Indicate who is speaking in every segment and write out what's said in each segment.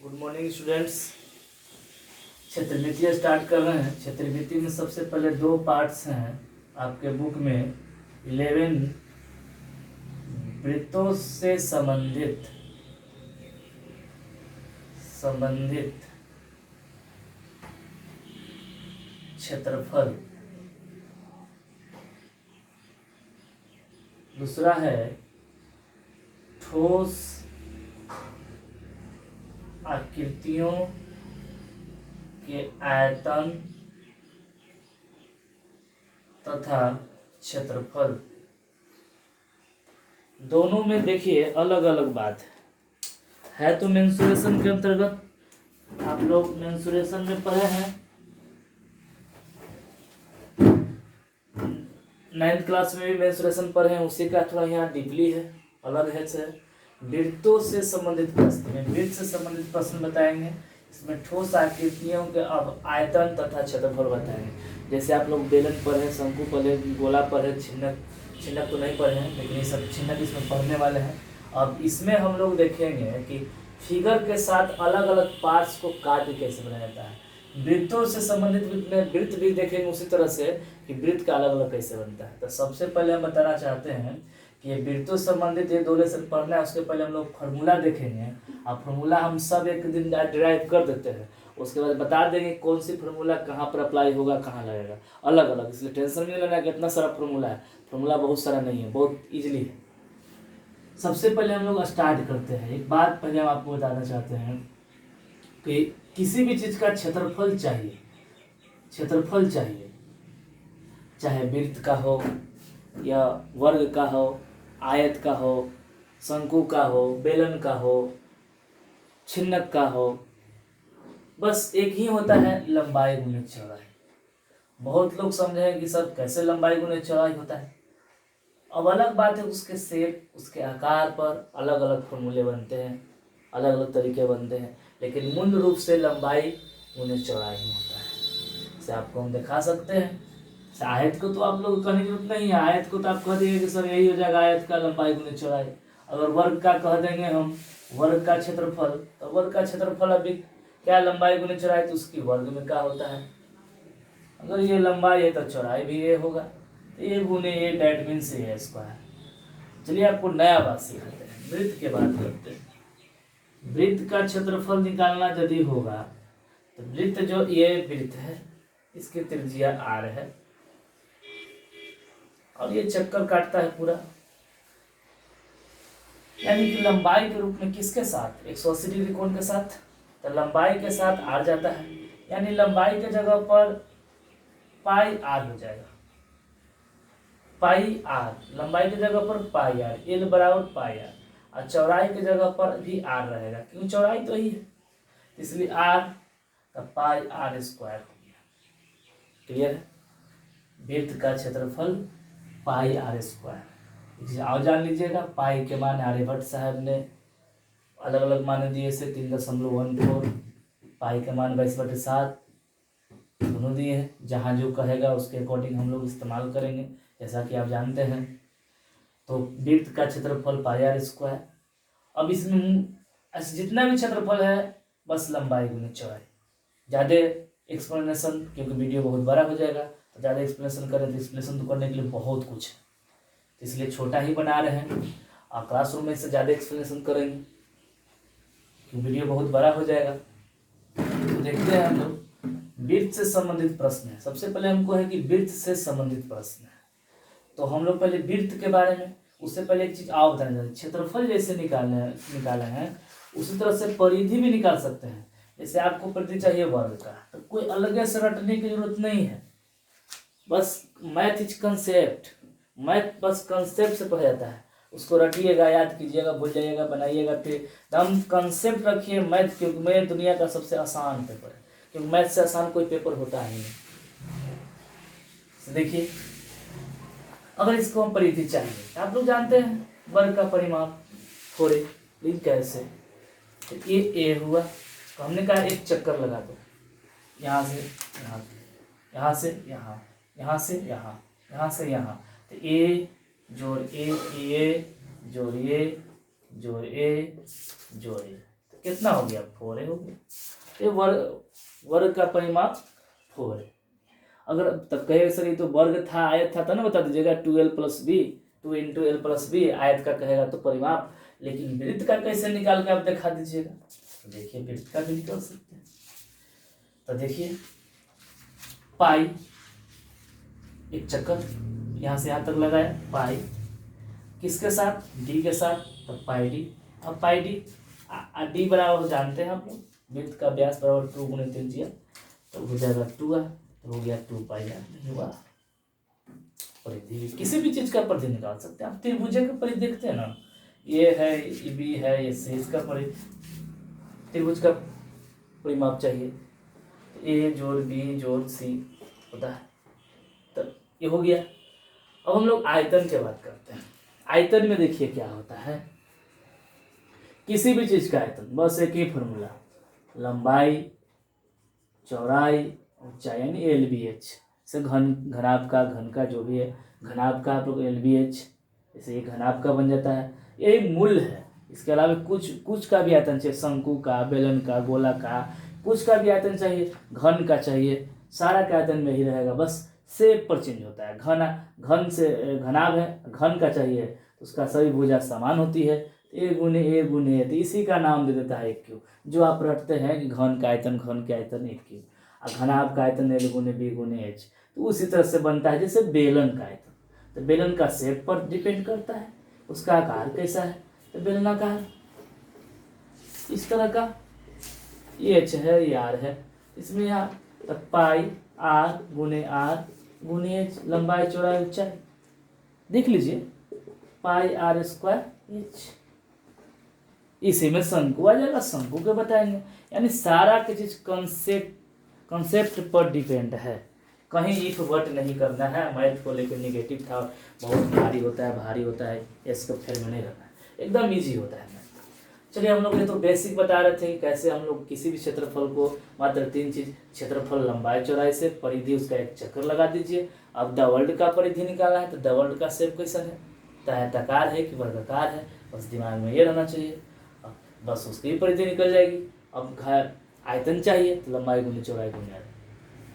Speaker 1: Good morning students. क्षेत्रवृत्तीय start कर रहे हैं। क्षेत्रवृत्ति में सबसे पहले दो पार्ट्स हैं आपके बुक में। 11 वृत्तों से संबंधित क्षेत्रफल, दूसरा है ठोस आकृतियों के आयतन तथा क्षेत्रफल। दोनों में देखिए अलग अलग बात है तो मेंसुरेशन के अंतर्गत आप लोग मेंसुरेशन में पढ़े हैं। 9th क्लास में भी मेंसुरेशन पढ़े हैं, उसी का थोड़ा यहाँ डीपली है, अलग है से। वृत्तों से संबंधित प्रश्न में वृत्त से संबंधित प्रश्न बताएंगे। इसमें ठोस आकृतियों के अब आयतन तथा क्षेत्रफल बताएंगे। जैसे आप लोग बेलन पढ़े, शंकु पढ़े, गोला पढ़े, छिन्नक तो नहीं पढ़े हैं, लेकिन ये सब छिन्नक इसमें पढ़ने वाले हैं। अब इसमें हम लोग देखेंगे कि फिगर के साथ अलग अलग पार्ट्स को काट के कैसे बनाया जाता है। वृत्तों से संबंधित में वृत्त भी देखेंगे उसी तरह से कि वृत्त का अलग अलग कैसे बनता है। तो सबसे पहले हम बताना चाहते हैं कि ये वृत्तों से संबंधित ये दो लेसन पढ़ना है। उसके पहले हम लोग फार्मूला देखेंगे। अब फार्मूला हम सब एक दिन डिराइव कर देते हैं, उसके बाद बता देंगे कौन सी फार्मूला कहाँ पर अप्लाई होगा, कहाँ लगेगा, अलग अलग। इसलिए टेंशन नहीं लेना कि इतना सारा फार्मूला है। फार्मूला बहुत सारा नहीं है, बहुत ईजिली है। सबसे पहले हम लोग स्टार्ट करते हैं। एक बात पहले हम आपको बताना चाहते हैं कि किसी भी चीज़ का क्षेत्रफल चाहिए, चाहे वृत्त का हो या वर्ग का हो, आयत का हो, शंकु का हो, बेलन का हो, छिन्नक का हो, बस एक ही होता है, लंबाई गुने चौड़ाई। बहुत लोग समझे हैं कि सर कैसे लंबाई गुने चौड़ाई होता है। अब अलग बात है, उसके शेप, उसके आकार पर अलग अलग फॉर्मूले बनते हैं, अलग अलग तरीके बनते हैं, लेकिन मूल रूप से लंबाई गुने चौड़ाई ही होता है। इसे आपको हम दिखा सकते हैं। आयत को तो आप लोग कहने की जरूरत नहीं है। आयत को तो आप कह देंगे कि सर यही हो जाएगा आयत का लंबाई गुने चौड़ाई। अगर वर्ग का कह देंगे हम, वर्ग का क्षेत्रफल, तो वर्ग का क्षेत्रफल अभी क्या लंबाई गुने चौड़ाई, तो उसकी वर्ग में क्या होता है। अगर ये लंबाई है तो चौड़ाई भी ये होगा, तो ये गुने ये, डेट मीन्स ये स्क्वायर। चलिए आपको नया बात सिखाते हैं, वृत्त के बात करते हैं। वृत्त का क्षेत्रफल निकालना यदि होगा तो वृत्त, जो ये वृत्त है इसकी त्रिज्या r है और ये चक्कर काटता है पूरा, यानी कि लंबाई के रूप में किसके साथ, 180 डिग्री कोण के साथ। तो लंबाई के साथ r जाता है, यानी लंबाई के जगह पर पाई r हो जाएगा। पाई r लंबाई की जगह पर पाई r, एल बराबर पाई r, और चौड़ाई की जगह पर भी r रहेगा, क्यों चौड़ाई तो ही है, इसलिए r का पाई r स्क्वायर हो गया। क्लियर है। वृत्त का क्षेत्रफल पाई r स्क्वायर। आओ जान लीजिएगा, पाई के मान आर्यभट्ट साहब ने अलग अलग मान दिए से 3.14, पाई के मान 22/7 दोनों दिए हैं। जहाँ जो कहेगा उसके अकॉर्डिंग हम लोग इस्तेमाल करेंगे, जैसा कि आप जानते हैं। तो वृत्त का क्षेत्रफल पाई r स्क्वायर। अब इसमें ऐसे जितना भी क्षेत्रफल है बस लंबाई गुने चौड़ाई। ज़्यादा एक्सप्लेनेशन, क्योंकि वीडियो बहुत बड़ा हो जाएगा, तो ज़्यादा एक्सप्लेनेशन करें तो एक्सप्लेनेशन तो करने के लिए बहुत कुछ है, तो इसलिए छोटा ही बना रहे हैं। आप क्लासरूम में इससे ज़्यादा एक्सप्लेनेशन करेंगे क्योंकि वीडियो बहुत बड़ा हो जाएगा। तो देखते हैं हम लोग वृत्त से संबंधित प्रश्न है। सबसे पहले हमको है कि वृत्त से संबंधित प्रश्न है, तो हम लोग पहले वृत्त के बारे में, उससे पहले एक चीज़ आप बताना चाहते हैं। क्षेत्रफल जैसे निकाले हैं उसी तरह से परिधि भी निकाल सकते हैं। जैसे आपको परिधि चाहिए वर्ग का, तो कोई अलग से रटने की जरूरत नहीं है, बस मैथ इज कंसेप्ट। मैथ बस कंसेप्ट से पढ़ा जाता है, उसको रटिएगा, याद कीजिएगा, भूल जाइएगा, बनाइएगा, फिर एकदम कंसेप्ट रखिए मैथ, क्योंकि मैथ दुनिया का सबसे आसान पेपर है, क्योंकि मैथ से आसान कोई पेपर होता ही नहीं। देखिए, अगर इसको हम परिधि चाहिए, आप लोग जानते हैं वर्ग का परिमाप थोड़े, लेकिन कैसे, तो ये ए हुआ, तो हमने कहा एक चक्कर लगा दो, यहाँ से यहाँ, यहाँ से यहाँ, यहाँ से यहाँ, यहाँ से यहाँ, तो ए जोड़ ए, ए जोड़ ए जोड़ ए जोड़ ए, तो कितना हो गया 4 हो गया। ये वर्ग का परिमाप 4 है। अगर तब कहेगा सर ये तो वर्ग था आयत था, तो ना बता दीजिएगा 2l + b 2 × l + b आयत का कहेगा तो परिमाप। लेकिन वृत्त का कैसे निकाल के आप दिखा दीजिएगा, तो देखिए वृत्त का भी निकाल सकते हैं। तो देखिए पाई, एक चक्कर यहाँ से यहाँ तक लगाया, पाई किसके साथ, डी के साथ, तो पाई डी। अब पाई डी डी बराबर जानते हैं आप लोग, वृत्त का व्यास बराबर 2 × त्रिज्या, तो हो जाएगा 2r, तो हो गया 2 पाई आर। नहीं हुआ परिधि, किसी भी चीज का परिधि निकाल सकते हैं आप। त्रिभुज का परिधि देखते हैं ना, ये है, ये बी है, ये सी, इसका परिधि, त्रिभुज का परिमाप चाहिए, ए जोड़ बी जोड़ सी होता है, तो ये हो गया। अब हम लोग आयतन की बात करते हैं। आयतन में देखिए क्या होता है, किसी भी चीज का आयतन बस एक ही फॉर्मूला, लंबाई चौड़ाई ऊंचाई यानी LBH से घनाभ का जो भी है घनाभ का आप लोग LBH, जैसे ये घनाभ का बन जाता है, यही मूल है। इसके अलावा कुछ का भी आयतन चाहिए, शंकु का, बेलन का, गोला का, कुछ का भी आयतन चाहिए, घन का चाहिए, सारा का आयतन में ही रहेगा, बस शेप पर चेंज होता है। घन से घनाभ है, घन का चाहिए तो उसका सभी भुजा समान होती है, A गुने A गुने A, तो इसी का नाम दे देता है क्यू, जो आप रटते हैं कि घन का आयतन, घन के आयतन एक क्यू, और घनाभ का आयतन L गुने B गुने H, तो उसी तरह से बनता है जैसे बेलन का आयतन। तो बेलन का शेप पर डिपेंड करता है, उसका आकार कैसा है, तो बेलनाकार इस तरह का, ये H है, ये R है, इसमें यहाँ तो पाई R गुने H, लंबाई चौड़ाई ऊंचाई, देख लीजिए पाई R² H, इसी में शंकु आ जाएगा, शंकु के बताएंगे। यानी सारा की चीज कंसेप्ट पर डिपेंड है, कहीं इफ बट नहीं करना है। मैथ को लेकर निगेटिव था, बहुत भारी होता है, इसको फेर में नहीं रहना है, एकदम इजी होता है मैथ। चलिए हम लोग ये तो बेसिक बता रहे थे कि कैसे हम लोग किसी भी क्षेत्रफल को, मात्र 3 चीज, क्षेत्रफल, लंबाई, चौड़ाई से, परिधि उसका एक चक्कर लगा दीजिए। अब द वर्ल्ड का परिधि निकालना है, तो द वर्ल्ड का शेप कैसा है, आयताकार है कि वर्गाकार है, बस दिमाग में ये रहना चाहिए, बस उसकी परिधि निकल जाएगी। अब आयतन चाहिए, तो लंबाई गुने चौड़ाई गुने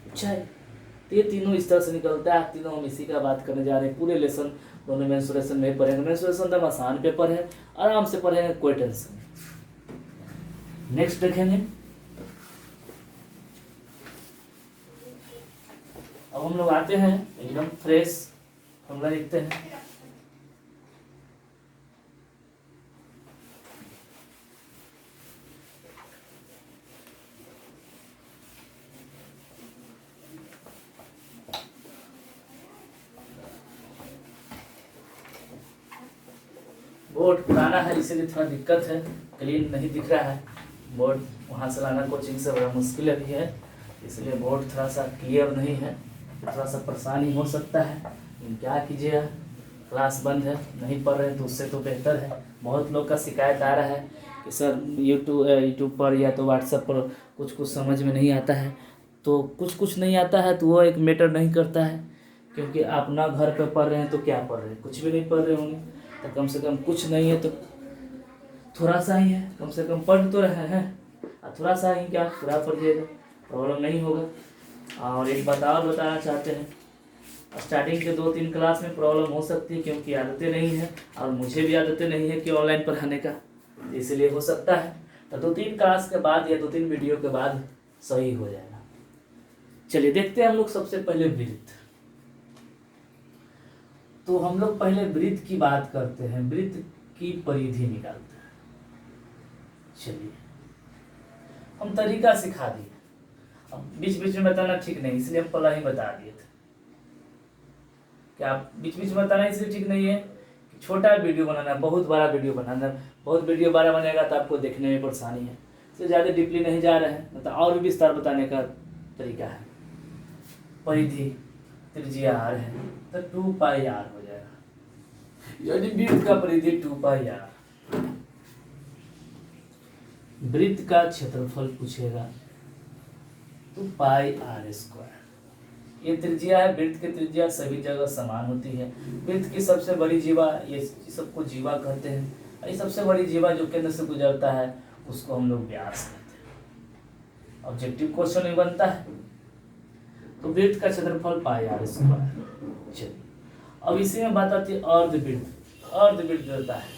Speaker 1: ऊंचाई, तो ये तीनों इस तरह से निकलता है। तीनों हम इसी का बात करने जा रहे हैं, पूरे लेसन दोनों मेंसुरेशन में पढ़ेंगे। मेंसुरेशन तो आसान पेपर है, आराम से पढ़ेंगे, कोई टेंशन नहीं। नेक्स्ट देखेंगे, अब हम लोग आते हैं एकदम फ्रेश फॉर्मूला लिखते हैं। बोर्ड पुराना है इसीलिए थोड़ा दिक्कत है, क्लीन नहीं दिख रहा है बोर्ड, वहाँ से लाना कोचिंग से बड़ा मुश्किल अभी है, इसलिए बोर्ड थोड़ा सा क्लियर नहीं है, थोड़ा सा परेशानी हो सकता है, लेकिन क्या कीजिएगा, क्लास बंद है, नहीं पढ़ रहे हैं तो उससे तो बेहतर है। बहुत लोग का शिकायत आ रहा है कि सर यूट्यूब पर या तो व्हाट्सएप पर कुछ समझ में नहीं आता है, तो कुछ नहीं आता है तो वो एक मैटर नहीं करता है, क्योंकि आप ना घर पर पढ़ रहे हैं तो क्या पढ़ रहे हैं, कुछ भी नहीं पढ़ रहे होंगे, तो कम से कम कुछ नहीं है तो थोड़ा सा ही है, कम से कम पढ़ तो रहे हैं, थोड़ा सा ही क्या पूरा पढ़िएगा, प्रॉब्लम नहीं होगा। और एक बात और बताना चाहते हैं, स्टार्टिंग के 2-3 क्लास में प्रॉब्लम हो सकती है, क्योंकि आदतें नहीं है और मुझे भी आदतें नहीं है कि ऑनलाइन पढ़ाने का, इसलिए हो सकता है। तो 2-3 क्लास के बाद या 2-3 वीडियो के बाद सही हो जाएगा। चलिए देखते हैं हम लोग सबसे पहले वृत्त। तो हम लोग पहले वृत्त की बात करते हैं, वृत्त की परिधि निकालते हैं। चलिए हम तरीका सिखा दिए, अब बीच बीच में बताना ठीक नहीं, इसलिए हम पहले ही बता दिए थे। क्या आप बीच बीच में बताना इसलिए ठीक नहीं है कि छोटा वीडियो बनाना, बहुत बड़ा वीडियो बनाना, बहुत वीडियो बड़ा बनेगा तो आपको देखने में परेशानी है, इसलिए ज़्यादा डीपली नहीं जा रहे हैं, मतलब और भी विस्तार बताने का तरीका है। परिधि त्रिज्या r है तो 2 पाई r हो जाएगा, यानी वृत्त का परिधि 2 पाई r। वृत्त का क्षेत्रफल पूछेगा तो पाई r²। ये त्रिज्या है, वृत्त की त्रिज्या सभी जगह समान होती है। वृत्त की सबसे बड़ी जीवा, ये सबको जीवा कहते हैं, ये सबसे बड़ी जीवा जो केंद्र से गुजरता है उसको हम लोग व्यास कहते हैं। ऑब्जेक्टिव क्वेश्चन में बनता है। तो वृत्त का क्षेत्रफल पाई आर स्क्वायर। चलिए अब इसी में बात आती है अर्धवृत्त। अर्धवृत्त देता है,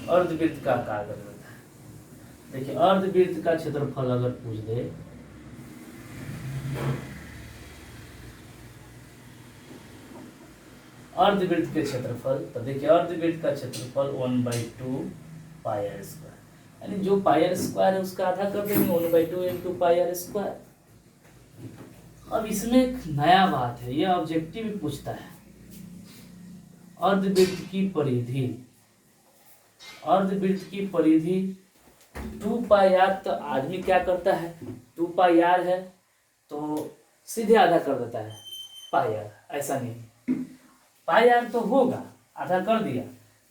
Speaker 1: अर्धवृत्त का आकार देता है। देखिए अर्धवृत्त का क्षेत्रफल अगर पूछ दे, अर्धवृत्त के क्षेत्रफल, तो देखिए अर्धवृत्त का क्षेत्रफल 1/2 पाई आर स्क्वायर, यानी जो पाई आर स्क्वायर है उसका आधा कर देंगे 1/2 इंटू पाई आर स्क्वायर। अब इसमें एक नया बात है, यह ऑब्जेक्टिव भी पूछता है अर्धवृत्त की परिधि। अर्धवृत्त की परिधि 2 पाई आर, तो आदमी क्या करता है 2 पाई आर है तो सीधे आधा कर देता है पाई आर, ऐसा नहीं, पाई आर तो होगा, आधा कर दिया,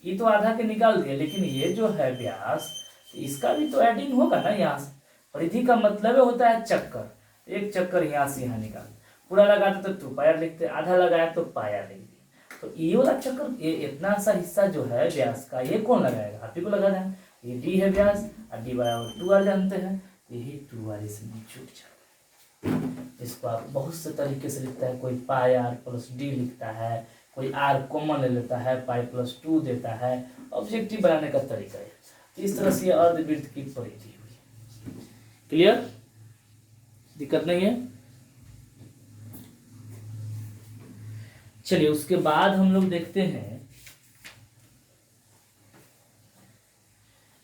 Speaker 1: ये तो आधा के निकाल दिया, लेकिन ये जो है व्यास इसका भी तो एडिंग होगा ना यहाँ से। परिधि का मतलब होता है चक्कर, एक चक्कर यहाँ से यहाँ निकाल, पूरा लगाते तो 2 पाई आर लिखते, आधा लगाया तो पाई आर लिख दिया। तो ये वाला चक्कर, ये इतना सा हिस्सा जो है व्यास का, ये कौन लगाएगा, आप ही को लगा दें। ये डी है व्यास और डी बराबर 2 आर जानते हैं, यही 2 आर इसमें छूट जाता है। इसको आप बहुत से तरीके से लिखता है, कोई पाई आर प्लस डी लिखता है, कोई आर कॉमन ले लेता है, पाई प्लस 2 देता है, ऑब्जेक्टिव बनाने का तरीका है। तो इस तरह से अर्धवृत्त की परिधि हुई। क्लियर, दिक्कत नहीं है। चलिए उसके बाद हम लोग देखते हैं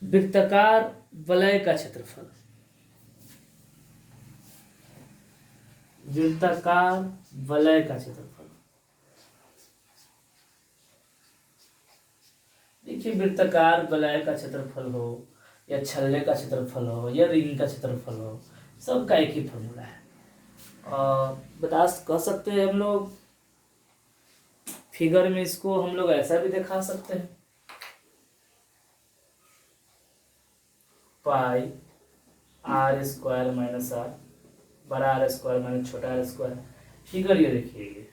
Speaker 1: वृत्ताकार वलय का क्षेत्रफल। वृत्ताकार वलय का क्षेत्रफल, देखिए वृत्ताकार वलय का क्षेत्रफल हो या छल्ले का क्षेत्रफल हो या रिंग का क्षेत्रफल हो, सबका एक ही फॉर्मूला है। बता कह सकते हैं हम लोग फिगर में, इसको हम लोग ऐसा भी दिखा सकते हैं, पाई आर स्क्वायर माइनस आर, बड़ा आर स्क्वायर माइनस छोटा आर स्क्वायर। फिगर ये देखिए,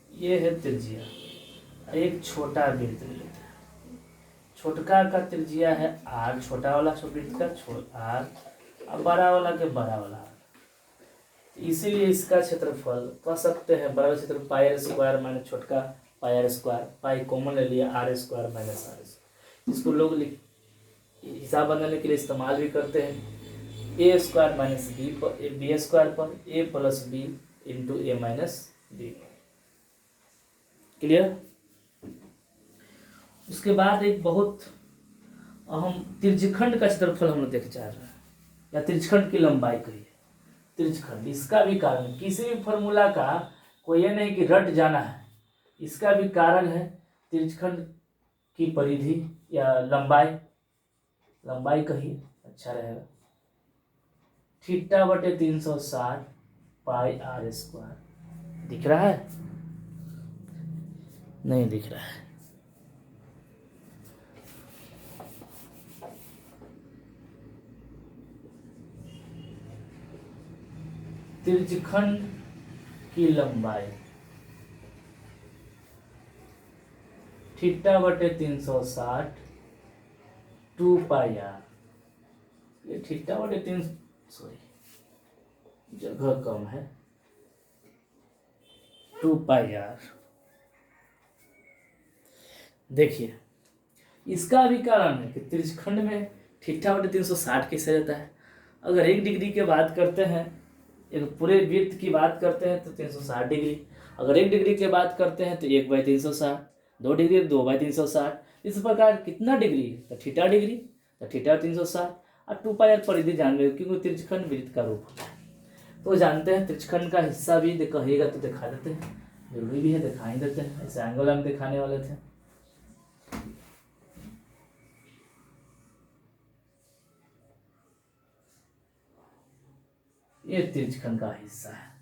Speaker 1: ये है त्रिज्या, एक छोटा वृत्त लेते हैं, छोटका का त्रिज्या है आर, छोटा वाला वृत्त का आर, और बड़ा वाला के बड़ा वाला आर। इसीलिए इसका क्षेत्रफल कह सकते हैं बड़ा क्षेत्र पाई आर स्क्वायर माइनस छोटका pi are square, pi common ले लिया R square minus R square. इसको लोग हिसाब बनाने के लिए इस्तेमाल भी करते हैं, ए स्क्वायर माइनस बी पर बी स्क्वायर पर ए प्लस बी इंटू ए माइनस बी। क्लियर। उसके बाद एक बहुत अहम त्रिज्यखंड का क्षेत्रफल हम लोग देख जा रहे हैं, या त्रिज्यखंड की लंबाई कहिए, त्रिज्यखंड। इसका भी कारण, किसी भी फॉर्मूला का कोई ये नहीं कि रट जाना है, इसका भी कारण है त्रिज्यखंड की परिधि या लंबाई, लंबाई कहिए अच्छा रहेगा, θ/360 पाई आर स्क्वायर। दिख रहा है, नहीं दिख रहा है। त्रिज्यखंड की लंबाई θ/360 2 पाई आर, ये θ/3, सॉरी जगह कम है, 2 पाई आर। देखिए इसका भी कारण है कि त्रिज्यखंड में θ/360 कैसे रहता है। अगर 1 डिग्री की बात करते हैं, एक पूरे वृत्त की बात करते हैं तो 360 डिग्री, अगर 1 डिग्री की बात करते हैं तो 1/360, 2 डिग्री 2/360, इस प्रकार कितना डिग्री तो θ डिग्री, तो θ/360 और 2 पाई आर परिधि जान रहे हो, क्योंकि त्रिज्यखंड वृत्त का रूप होता है। तो जानते हैं त्रिज्यखंड का हिस्सा भी कहिएगा तो दिखा देते हैं, जरूरी भी है, दिखा ही देते हैं, ऐसे एंगल हम दिखाने वाले थे। ये त्रिज्यखंड का हिस्सा है।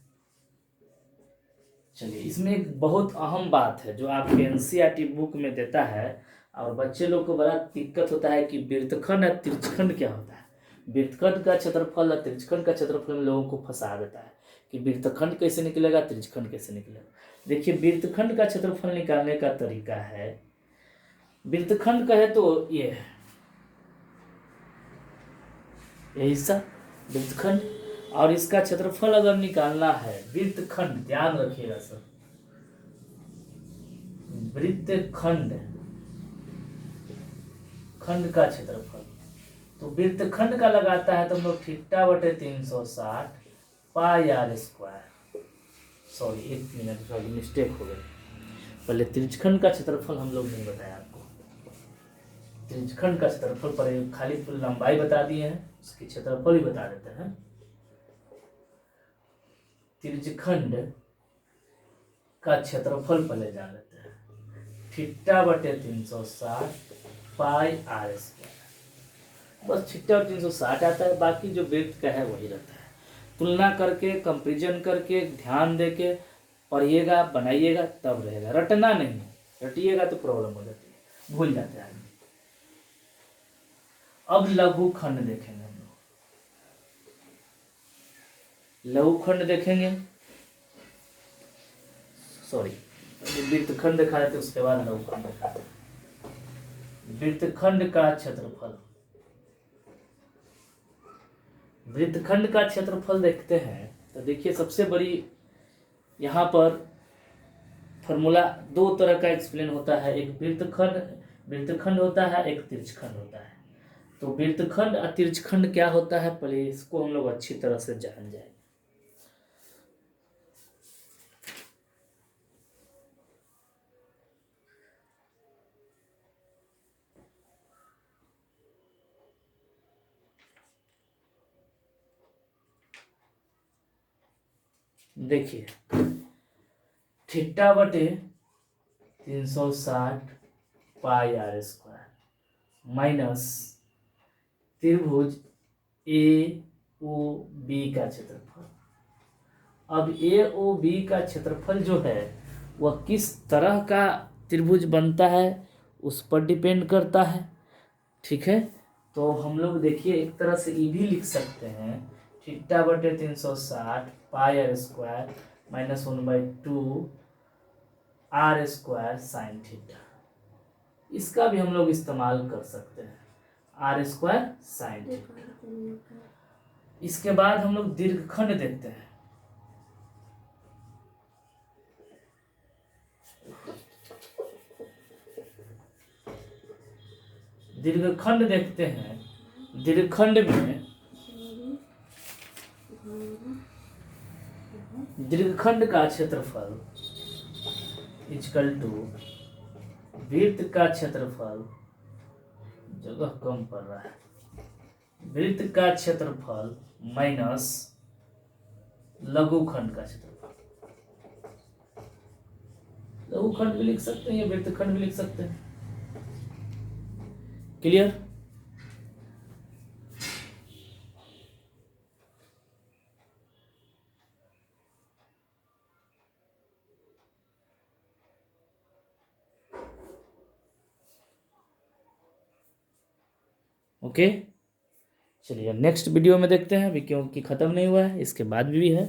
Speaker 1: चलिए इसमें एक बहुत अहम बात है जो आपके एनसीईआरटी बुक में देता है, और बच्चे लोग को बड़ा दिक्कत होता है कि वृत्तखंड और त्रिज्यखंड क्या होता है। वृत्तखंड का क्षेत्रफल और त्रिज्यखंड का क्षेत्रफल में लोगों को फंसा देता है कि वृत्तखंड कैसे निकलेगा, त्रिज्यखंड कैसे निकलेगा। देखिए वृत्तखंड का क्षेत्रफल निकालने का तरीका है, वृत्तखंड कहे तो ये है ये हिस्सा वृत्तखंड, और इसका क्षेत्रफल अगर निकालना है वृत्तखंड, ध्यान रखिएगा सर, वृत्तखंड खंड का क्षेत्रफल, तो वृत्तखंड का लगाता है तो हम लोग थीटा बटे 360 पाई आर स्क्वायर, सॉरी एक मिनट, सॉरी मिस्टेक हो गई, पहले त्रिज्यखंड का क्षेत्रफल हम लोग नहीं बताया आपको, त्रिज्यखंड का क्षेत्रफल पर खाली लंबाई बता दिए हैं, उसकी क्षेत्रफल ही बता देते हैं। त्रिज्यखंड का क्षेत्रफल पहले जान लेते हैं, थीटा बटे 360 पाई आर स्क्वायर, बस थीटा और 360 आता है, बाकी जो वृत्त का है वही रहता है। तुलना करके, कंपेरिजन करके, ध्यान देके पढ़िएगा, बनाइएगा, तब रहेगा, रटना नहीं, रटिएगा तो प्रॉब्लम हो जाती है, भूल जाते हैं आदमी। अब लघुखंड देखेंगे हम लोग, लघुखंड देखेंगे, सॉरी वृत्तखंड दिखा देते उसके बाद लघुखंड दिखा देते। वृत्तखंड का क्षेत्रफल, वृत्तखंड का क्षेत्रफल देखते हैं तो देखिए सबसे बड़ी यहाँ पर फॉर्मूला दो तरह का एक्सप्लेन होता है, एक वृत्तखंड होता है, एक त्रिज्यखंड होता है। तो वृत्तखंड और त्रिज्यखंड क्या होता है पहले इसको हम लोग अच्छी तरह से जान जाए। देखिए थीटा बटे 360 पाई आर स्क्वायर माइनस त्रिभुज ए ओ बी का क्षेत्रफल। अब ए ओ बी का क्षेत्रफल जो है वह किस तरह का त्रिभुज बनता है उस पर डिपेंड करता है, ठीक है। तो हम लोग देखिए एक तरह से ये भी लिख सकते हैं, थीटा बटे 360 pi are square minus 1/2 r square sine theta, इसका भी हम लोग इस्तेमाल कर सकते हैं, आर स्क्वायर साइन थीटा। इसके बाद हम लोग दीर्घखंड देखते हैं, दीर्घखंड देखते हैं, दीर्घखंड में दीर्घखंड का क्षेत्रफल इक्वल टू वृत्त का क्षेत्रफल, जगह कम पड़ रहा है, वृत्त का क्षेत्रफल माइनस लघुखंड का क्षेत्रफल। लघुखंड भी लिख सकते हैं या वृत्तखंड भी लिख सकते हैं, क्लियर। ओके चलिए नेक्स्ट वीडियो में देखते हैं, अभी क्योंकि ख़त्म नहीं हुआ है, इसके बाद भी है।